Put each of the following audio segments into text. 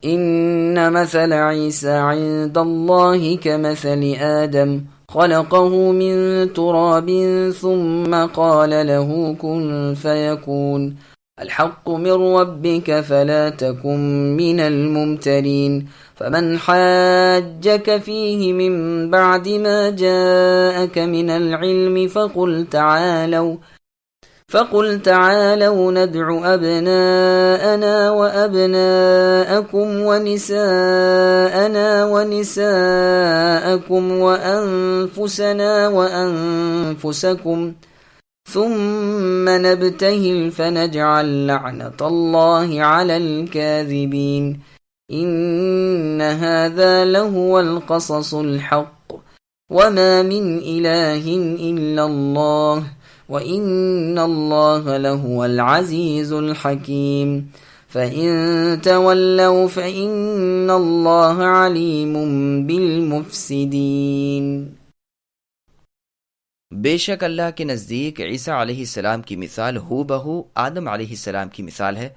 إن مثل عيسى عند الله كمثل آدم خلقه من تراب ثم قال له كن فيكون الحق من ربك فلا تكن من الممترين فمن حاجك فيه من بعد ما جاءك من العلم فقل تعالوا ندع أبناءنا وأبناءكم ونساءنا ونساءكم وأنفسنا وأنفسكم ثم نبتهل فنجعل لعنة الله على الكاذبين إن هذا لهو القصص الحق وما من إله إلا الله وَإِنَّ اللَّهَ لَهُوَ الْعَزِيزُ الْحَكِيمُ فَإِن تَوَلَّوْا فَإِنَّ اللَّهَ عَلِيمٌ بِالْمُفْسِدِينَ۔ بے شک اللہ کے نزدیک عیسیٰ علیہ السلام کی مثال ہو بہو آدم علیہ السلام کی مثال ہے،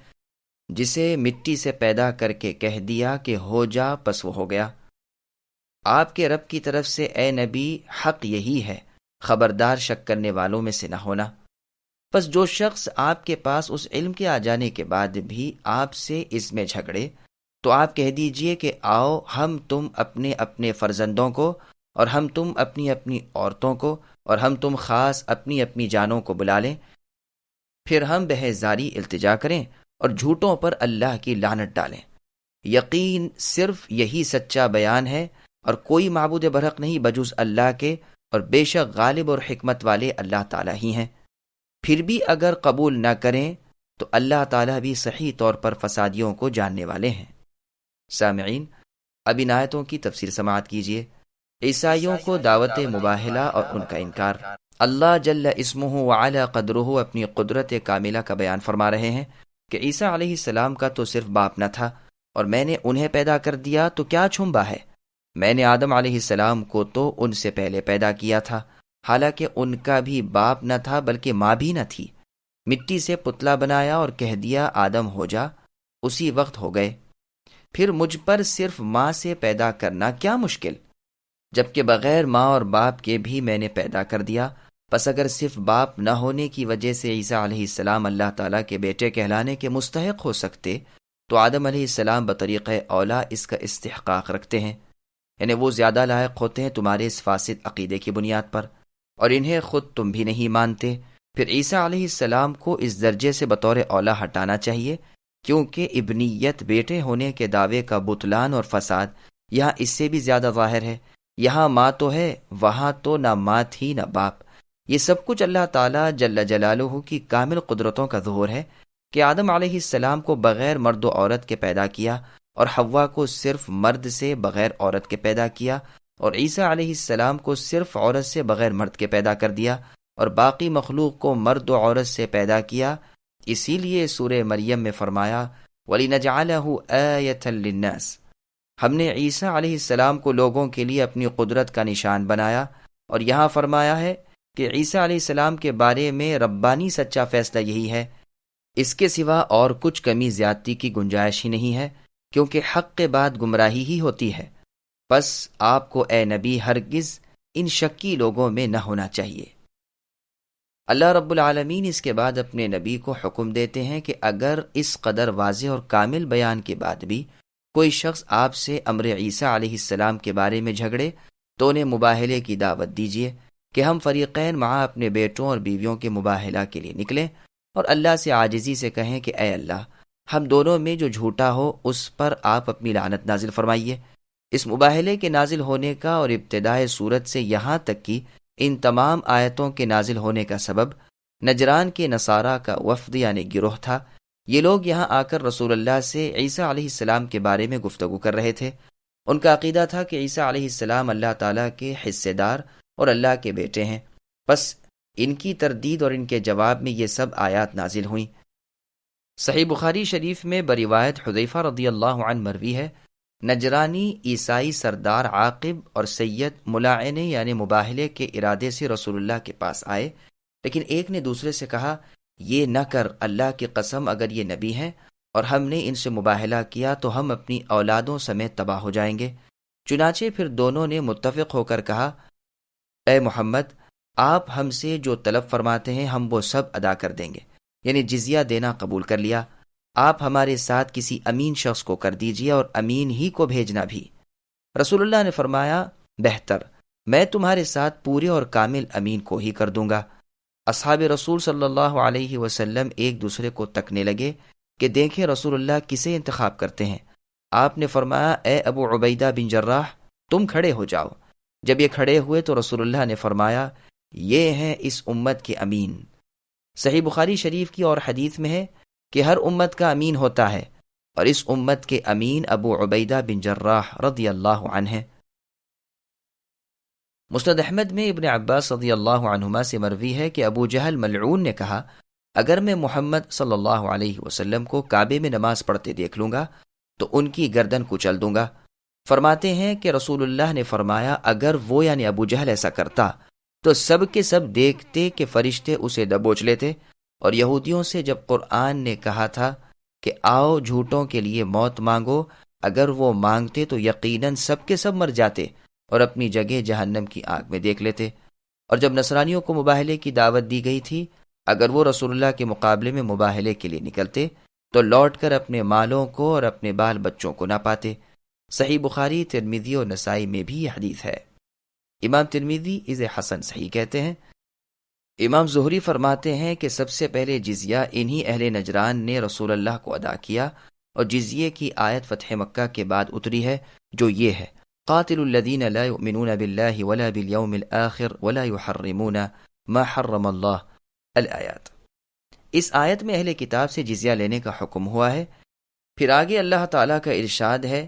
جسے مٹی سے پیدا کر کے کہہ دیا کہ ہو جا، پس وہ ہو گیا۔ آپ کے رب کی طرف سے اے نبی حق یہی ہے، خبردار شک کرنے والوں میں سے نہ ہونا۔ پس جو شخص آپ کے پاس اس علم کے آ جانے کے بعد بھی آپ سے اس میں جھگڑے، تو آپ کہہ دیجئے کہ آؤ ہم تم اپنے اپنے فرزندوں کو، اور ہم تم اپنی اپنی عورتوں کو، اور ہم تم خاص اپنی اپنی جانوں کو بلا لیں، پھر ہم بہزاری التجا کریں اور جھوٹوں پر اللہ کی لعنت ڈالیں۔ یقین صرف یہی سچا بیان ہے، اور کوئی معبود برحق نہیں بجز اللہ کے، اور بے شک غالب اور حکمت والے اللہ تعالیٰ ہی ہیں۔ پھر بھی اگر قبول نہ کریں تو اللہ تعالیٰ بھی صحیح طور پر فسادیوں کو جاننے والے ہیں۔ سامعین، اب ان آیتوں کی تفسیر سماعت کیجیے۔ عیسائیوں کو دعوت مباہلہ اور ان کا انکار۔ اللہ جل اسمہ وعلی قدرہ اپنی قدرت کاملہ کا بیان فرما رہے ہیں کہ عیسیٰ علیہ السلام کا تو صرف باپ نہ تھا، اور میں نے انہیں پیدا کر دیا تو کیا چھمبا ہے؟ میں نے آدم علیہ السلام کو تو ان سے پہلے پیدا کیا تھا، حالانکہ ان کا بھی باپ نہ تھا بلکہ ماں بھی نہ تھی۔ مٹی سے پتلا بنایا اور کہہ دیا آدم ہو جا، اسی وقت ہو گئے۔ پھر مجھ پر صرف ماں سے پیدا کرنا کیا مشکل، جبکہ بغیر ماں اور باپ کے بھی میں نے پیدا کر دیا۔ پس اگر صرف باپ نہ ہونے کی وجہ سے عیسیٰ علیہ السلام اللہ تعالیٰ کے بیٹے کہلانے کے مستحق ہو سکتے، تو آدم علیہ السلام بطریق اولا اس کا استحقاق رکھتے ہیں، یعنی وہ زیادہ لائق ہوتے ہیں تمہارے اس فاسد عقیدے کی بنیاد پر، اور انہیں خود تم بھی نہیں مانتے۔ پھر عیسیٰ علیہ السلام کو اس درجے سے بطور اولا ہٹانا چاہیے، کیونکہ ابنیت بیٹے ہونے کے دعوے کا بطلان اور فساد یہاں اس سے بھی زیادہ ظاہر ہے۔ یہاں ماں تو ہے، وہاں تو نہ ماں تھی نہ باپ۔ یہ سب کچھ اللہ تعالیٰ جل جلالہ کی کامل قدرتوں کا ظہور ہے کہ آدم علیہ السلام کو بغیر مرد و عورت کے پیدا کیا، اور حوا کو صرف مرد سے بغیر عورت کے پیدا کیا، اور عیسیٰ علیہ السلام کو صرف عورت سے بغیر مرد کے پیدا کر دیا، اور باقی مخلوق کو مرد و عورت سے پیدا کیا۔ اسی لیے سورہ مریم میں فرمایا وَلِنَجْعَلَهُ آیَةً لِلنَّاسِ، ہم نے عیسیٰ علیہ السلام کو لوگوں کے لیے اپنی قدرت کا نشان بنایا۔ اور یہاں فرمایا ہے کہ عیسیٰ علیہ السلام کے بارے میں ربانی سچا فیصلہ یہی ہے، اس کے سوا اور کچھ کمی زیادتی کی گنجائش ہی نہیں ہے، کیونکہ حق کے بعد گمراہی ہی ہوتی ہے۔ بس آپ کو اے نبی ہرگز ان شکی لوگوں میں نہ ہونا چاہیے۔ اللہ رب العالمین اس کے بعد اپنے نبی کو حکم دیتے ہیں کہ اگر اس قدر واضح اور کامل بیان کے بعد بھی کوئی شخص آپ سے امر عیسیٰ علیہ السلام کے بارے میں جھگڑے تو انہیں مباہلے کی دعوت دیجیے کہ ہم فریقین معاں اپنے بیٹوں اور بیویوں کے مباہلہ کے لیے نکلیں، اور اللہ سے عاجزی سے کہیں کہ اے اللہ، ہم دونوں میں جو جھوٹا ہو اس پر آپ اپنی لعنت نازل فرمائیے۔ اس مباہلے کے نازل ہونے کا اور ابتدائے صورت سے یہاں تک کہ ان تمام آیتوں کے نازل ہونے کا سبب نجران کے نصارہ کا وفد یعنی گروہ تھا۔ یہ لوگ یہاں آ کر رسول اللہ سے عیسیٰ علیہ السلام کے بارے میں گفتگو کر رہے تھے۔ ان کا عقیدہ تھا کہ عیسیٰ علیہ السلام اللہ تعالیٰ کے حصے دار اور اللہ کے بیٹے ہیں۔ بس ان کی تردید اور ان کے جواب میں یہ سب آیات نازل ہوئیں۔ صحیح بخاری شریف میں بروایت حذیفہ رضی اللہ عنہ مروی ہے، نجرانی عیسائی سردار عاقب اور سید ملاعنے یعنی مباہلے کے ارادے سے رسول اللہ کے پاس آئے، لیکن ایک نے دوسرے سے کہا یہ نہ کر، اللہ کی قسم اگر یہ نبی ہیں اور ہم نے ان سے مباہلہ کیا تو ہم اپنی اولادوں سمیت تباہ ہو جائیں گے۔ چنانچہ پھر دونوں نے متفق ہو کر کہا، اے محمد، آپ ہم سے جو طلب فرماتے ہیں ہم وہ سب ادا کر دیں گے، یعنی جزیہ دینا قبول کر لیا۔ آپ ہمارے ساتھ کسی امین شخص کو کر دیجیے اور امین ہی کو بھیجنا بھی۔ رسول اللہ نے فرمایا، بہتر، میں تمہارے ساتھ پورے اور کامل امین کو ہی کر دوں گا۔ اصحاب رسول صلی اللہ علیہ وسلم ایک دوسرے کو تکنے لگے کہ دیکھیں رسول اللہ کسے انتخاب کرتے ہیں۔ آپ نے فرمایا، اے ابو عبیدہ بن جراح، تم کھڑے ہو جاؤ۔ جب یہ کھڑے ہوئے تو رسول اللہ نے فرمایا، یہ ہیں اس امت کے امین۔ صحیح بخاری شریف کی اور حدیث میں ہے کہ ہر امت کا امین ہوتا ہے، اور اس امت کے امین ابو عبیدہ بن جراح رضی اللہ عنہ ہیں۔ مسند احمد میں ابن عباس رضی اللہ عنہما سے مروی ہے کہ ابو جہل ملعون نے کہا، اگر میں محمد صلی اللہ علیہ وسلم کو کعبے میں نماز پڑھتے دیکھ لوں گا تو ان کی گردن کچل دوں گا۔ فرماتے ہیں کہ رسول اللہ نے فرمایا، اگر وہ یعنی ابو جہل ایسا کرتا تو سب کے سب دیکھتے کہ فرشتے اسے دبوچ لیتے۔ اور یہودیوں سے جب قرآن نے کہا تھا کہ آؤ جھوٹوں کے لیے موت مانگو، اگر وہ مانگتے تو یقیناً سب کے سب مر جاتے اور اپنی جگہ جہنم کی آگ میں دیکھ لیتے۔ اور جب نصرانیوں کو مباہلے کی دعوت دی گئی تھی، اگر وہ رسول اللہ کے مقابلے میں مباہلے کے لیے نکلتے تو لوٹ کر اپنے مالوں کو اور اپنے بال بچوں کو نہ پاتے۔ صحیح بخاری، ترمذی اور نسائی میں بھی یہ حدیث ہے۔ امام ترمذی اسے حسن صحیح کہتے ہیں۔ امام زہری فرماتے ہیں کہ سب سے پہلے جزیہ انہی اہل نجران نے رسول اللہ کو ادا کیا، اور جزیے کی آیت فتح مکہ کے بعد اتری ہے، جو یہ ہے، قاتل الذین لا یؤمنون باللہ ولا بالیوم الآخر ولا یحرمون ما حرم اللہ الآیات۔ اس آیت میں اہل کتاب سے جزیہ لینے کا حکم ہوا ہے۔ پھر آگے اللہ تعالیٰ کا ارشاد ہے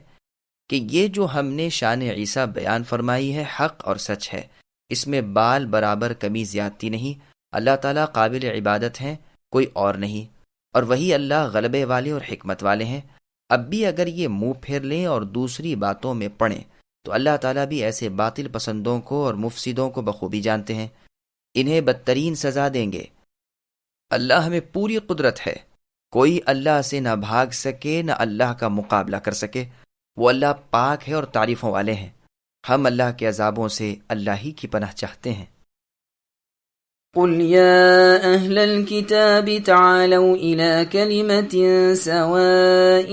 کہ یہ جو ہم نے شان عیسیٰ بیان فرمائی ہے حق اور سچ ہے، اس میں بال برابر کمی زیادتی نہیں۔ اللہ تعالیٰ قابل عبادت ہیں، کوئی اور نہیں، اور وہی اللہ غلبے والے اور حکمت والے ہیں۔ اب بھی اگر یہ منہ پھیر لیں اور دوسری باتوں میں پڑیں تو اللہ تعالیٰ بھی ایسے باطل پسندوں کو اور مفسدوں کو بخوبی جانتے ہیں، انہیں بدترین سزا دیں گے۔ اللہ میں پوری قدرت ہے، کوئی اللہ سے نہ بھاگ سکے نہ اللہ کا مقابلہ کر سکے۔ وہ اللہ پاک ہے اور تعریفوں والے ہیں۔ ہم اللہ کے عذابوں سے اللہ ہی کی پناہ چاہتے ہیں۔ قل يا أهل الكتاب تعالوا إلى كلمة سواء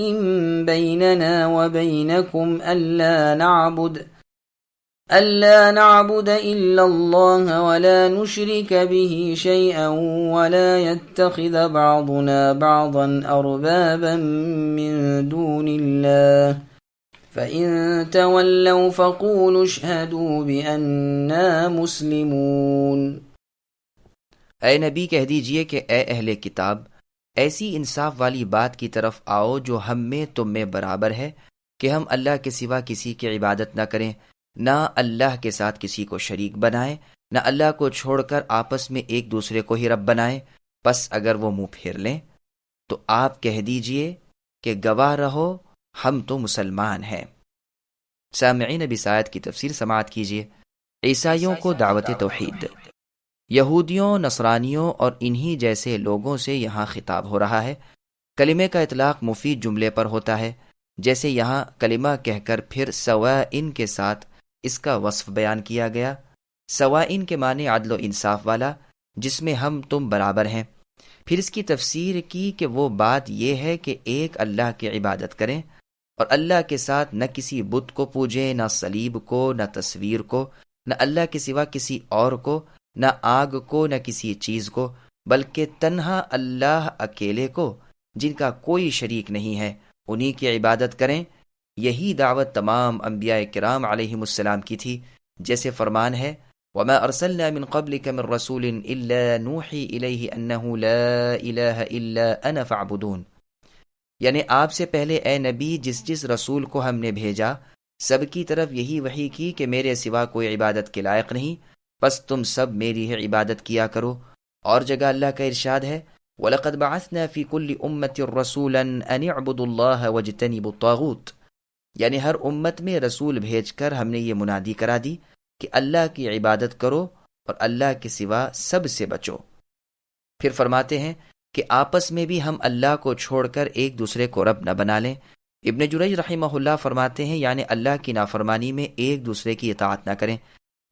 بيننا وبينكم ألا نعبد إلا الله ولا نشرك به شيئا ولا يتخذ بعضنا بعضا أربابا من دون الله فَإِن تَوَلَّوْا فَقُولُوا اشْهَدُوا بِأَنَّا مُسْلِمُونَ۔ اے نبی کہہ دیجئے کہ اے اہل کتاب، ایسی انصاف والی بات کی طرف آؤ جو ہم میں تم میں برابر ہے، کہ ہم اللہ کے سوا کسی کی عبادت نہ کریں، نہ اللہ کے ساتھ کسی کو شریک بنائیں، نہ اللہ کو چھوڑ کر آپس میں ایک دوسرے کو ہی رب بنائیں۔ پس اگر وہ منہ پھیر لیں تو آپ کہہ دیجئے کہ گواہ رہو ہم تو مسلمان ہیں۔ سامعین، اب اس آیت کی تفسیر سماعت کیجیے۔ عیسائیوں کو دعوت توحید۔ یہودیوں، نصرانیوں اور انہی جیسے لوگوں سے یہاں خطاب ہو رہا ہے۔ کلمے کا اطلاق مفید جملے پر ہوتا ہے، جیسے یہاں کلمہ کہہ کر پھر سواء کے ساتھ اس کا وصف بیان کیا گیا۔ سواء کے معنی عدل و انصاف والا، جس میں ہم تم برابر ہیں۔ پھر اس کی تفسیر کی کہ وہ بات یہ ہے کہ ایک اللہ کی عبادت کریں اور اللہ کے ساتھ نہ کسی بت کو پوجیں، نہ صلیب کو، نہ تصویر کو، نہ اللہ کے سوا کسی اور کو، نہ آگ کو، نہ کسی چیز کو، بلکہ تنہا اللہ اکیلے کو جن کا کوئی شریک نہیں ہے انہی کی عبادت کریں۔ یہی دعوت تمام انبیاء کرام علیہم السلام کی تھی، جیسے فرمان ہے، وَمَا أَرْسَلْنَا مِن قَبْلِكَ مِن رَّسُولٍ إِلَّا نُوحِي إِلَيْهِ أَنَّهُ لَا إِلَٰهَ إِلَّا أَنَا فَاعْبُدُونِ، یعنی آپ سے پہلے اے نبی جس رسول کو ہم نے بھیجا سب کی طرف یہی وحی کی کہ میرے سوا کوئی عبادت کے لائق نہیں، پس تم سب میری ہی عبادت کیا کرو۔ اور جگہ اللہ کا ارشاد ہے، وَلَقَدْ بَعَثْنَا فِي كُلِّ أُمَّةٍ رَّسُولًا أَنِ اعْبُدُوا اللَّهَ وَاجْتَنِبُوا الطَّاغُوتَ، یعنی ہر امت میں رسول بھیج کر ہم نے یہ منادی کرا دی کہ اللہ کی عبادت کرو اور اللہ کے سوا سب سے بچو۔ پھر فرماتے ہیں، کہ آپس میں بھی ہم اللہ کو چھوڑ کر ایک دوسرے کو رب نہ بنا لیں۔ ابن جریج رحمہ اللہ فرماتے ہیں یعنی اللہ کی نافرمانی میں ایک دوسرے کی اطاعت نہ کریں۔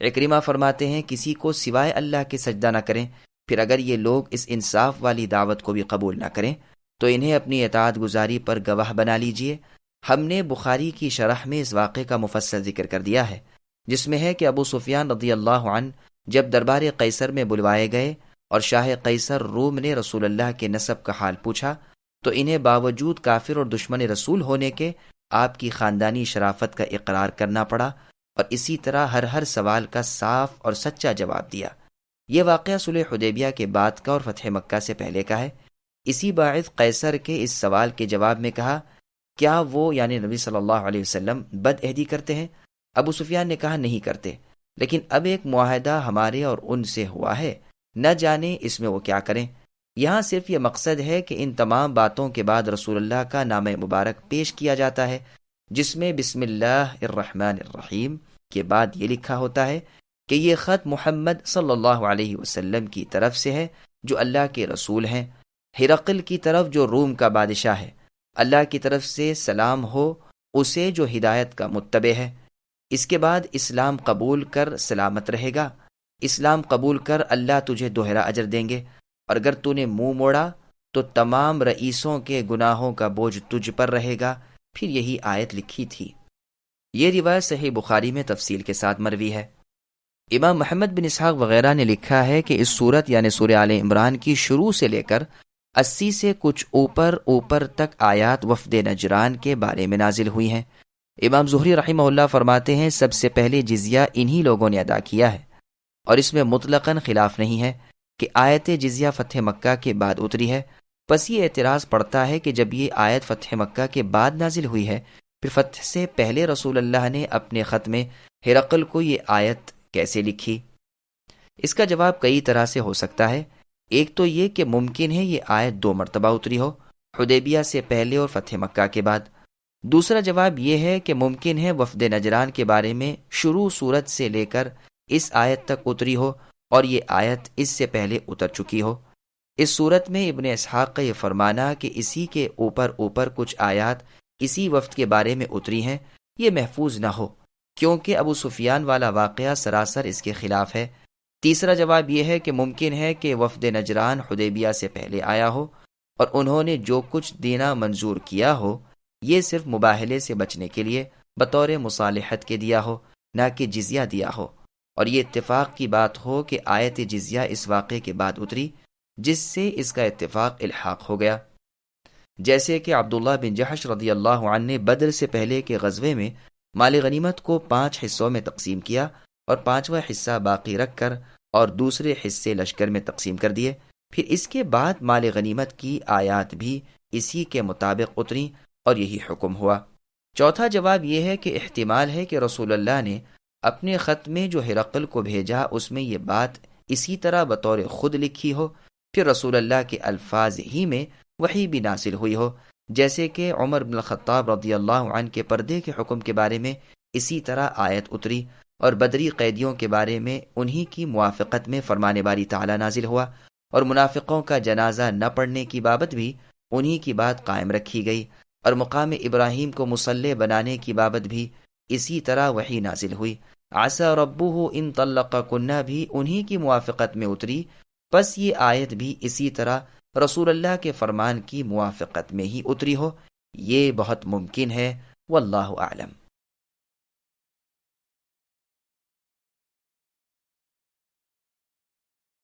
عکرمہ فرماتے ہیں کسی کو سوائے اللہ کے سجدہ نہ کریں۔ پھر اگر یہ لوگ اس انصاف والی دعوت کو بھی قبول نہ کریں تو انہیں اپنی اطاعت گزاری پر گواہ بنا لیجئے۔ ہم نے بخاری کی شرح میں اس واقعے کا مفصل ذکر کر دیا ہے، جس میں ہے کہ ابو سفیان رضی اللہ عنہ جب دربار قیصر میں بلوائے گئے اور شاہ قیصر روم نے رسول اللہ کے نسب کا حال پوچھا تو انہیں باوجود کافر اور دشمن رسول ہونے کے آپ کی خاندانی شرافت کا اقرار کرنا پڑا اور اسی طرح ہر سوال کا صاف اور سچا جواب دیا۔ یہ واقعہ صلح حدیبیہ کے بعد کا اور فتح مکہ سے پہلے کا ہے۔ اسی باعث قیصر کے اس سوال کے جواب میں کہا کیا وہ یعنی نبی صلی اللہ علیہ وسلم بد عہدی کرتے ہیں؟ ابو سفیان نے کہا نہیں کرتے، لیکن اب ایک معاہدہ ہمارے اور ان سے ہوا ہے، نہ جانے اس میں وہ کیا کریں۔ یہاں صرف یہ مقصد ہے کہ ان تمام باتوں کے بعد رسول اللہ کا نام مبارک پیش کیا جاتا ہے، جس میں بسم اللہ الرحمن الرحیم کے بعد یہ لکھا ہوتا ہے کہ یہ خط محمد صلی اللہ علیہ وسلم کی طرف سے ہے جو اللہ کے رسول ہیں، ہرقل کی طرف جو روم کا بادشاہ ہے، اللہ کی طرف سے سلام ہو اسے جو ہدایت کا متبع ہے۔ اس کے بعد اسلام قبول کر سلامت رہے گا، اسلام قبول کر اللہ تجھے دوہرا اجر دیں گے، اور اگر تو نے منہ موڑا تو تمام رئیسوں کے گناہوں کا بوجھ تجھ پر رہے گا۔ پھر یہی آیت لکھی تھی۔ یہ روایت صحیح بخاری میں تفصیل کے ساتھ مروی ہے۔ امام محمد بن اسحاق وغیرہ نے لکھا ہے کہ اس سورت یعنی سورہ آل عمران کی شروع سے لے کر 80 سے کچھ اوپر تک آیات وفد نجران کے بارے میں نازل ہوئی ہیں۔ امام زہری رحمہ اللہ فرماتے ہیں سب سے پہلے جزیہ انہی لوگوں نے ادا کیا ہے، اور اس میں مطلقاً خلاف نہیں ہے کہ آیت جزیہ فتح مکہ کے بعد اتری ہے۔ پس یہ اعتراض پڑتا ہے کہ جب یہ آیت فتح مکہ کے بعد نازل ہوئی ہے، پھر فتح سے پہلے رسول اللہ نے اپنے خط میں ہرقل کو یہ آیت کیسے لکھی؟ اس کا جواب کئی طرح سے ہو سکتا ہے۔ ایک تو یہ کہ ممکن ہے یہ آیت 2 مرتبہ اتری ہو، حدیبیہ سے پہلے اور فتح مکہ کے بعد۔ دوسرا جواب یہ ہے کہ ممکن ہے وفد نجران کے بارے میں شروع صورت سے لے کر اس آیت تک اتری ہو اور یہ آیت اس سے پہلے اتر چکی ہو۔ اس صورت میں ابن اسحاق کا یہ فرمانا کہ اسی کے اوپر کچھ آیات اسی وفد کے بارے میں اتری ہیں، یہ محفوظ نہ ہو، کیونکہ ابو سفیان والا واقعہ سراسر اس کے خلاف ہے۔ تیسرا جواب یہ ہے کہ ممکن ہے کہ وفد نجران حدیبیہ سے پہلے آیا ہو اور انہوں نے جو کچھ دینا منظور کیا ہو یہ صرف مباہلے سے بچنے کے لیے بطور مصالحت کے دیا ہو، نہ کہ جزیہ دیا ہو، اور یہ اتفاق کی بات ہو کہ آیت جزیہ اس واقعے کے بعد اتری، جس سے اس کا اتفاق الحاق ہو گیا۔ جیسے کہ عبداللہ بن جحش رضی اللہ عنہ نے بدر سے پہلے کے غزوے میں مال غنیمت کو 5 حصوں میں تقسیم کیا اور 5واں حصہ باقی رکھ کر اور دوسرے حصے لشکر میں تقسیم کر دیے۔ پھر اس کے بعد مال غنیمت کی آیات بھی اسی کے مطابق اتریں اور یہی حکم ہوا۔ چوتھا جواب یہ ہے کہ احتمال ہے کہ رسول اللہ نے اپنے خط میں جو ہرقل کو بھیجا اس میں یہ بات اسی طرح بطور خود لکھی ہو، پھر رسول اللہ کے الفاظ ہی میں وحی بھی نازل ہوئی ہو، جیسے کہ عمر بن الخطاب رضی اللہ عنہ کے پردے کے حکم کے بارے میں اسی طرح آیت اتری، اور بدری قیدیوں کے بارے میں انہی کی موافقت میں فرمان باری تعالی نازل ہوا، اور منافقوں کا جنازہ نہ پڑھنے کی بابت بھی انہی کی بات قائم رکھی گئی، اور مقام ابراہیم کو مصلی بنانے کی بابت بھی اسی طرح وحی نازل ہوئی۔ عسى ربه ان طلقكن بھی انہی کی موافقت میں اتری، پس یہ آیت بھی اسی طرح رسول اللہ کے فرمان کی موافقت میں ہی اتری ہو، یہ بہت ممکن ہے، واللہ اعلم۔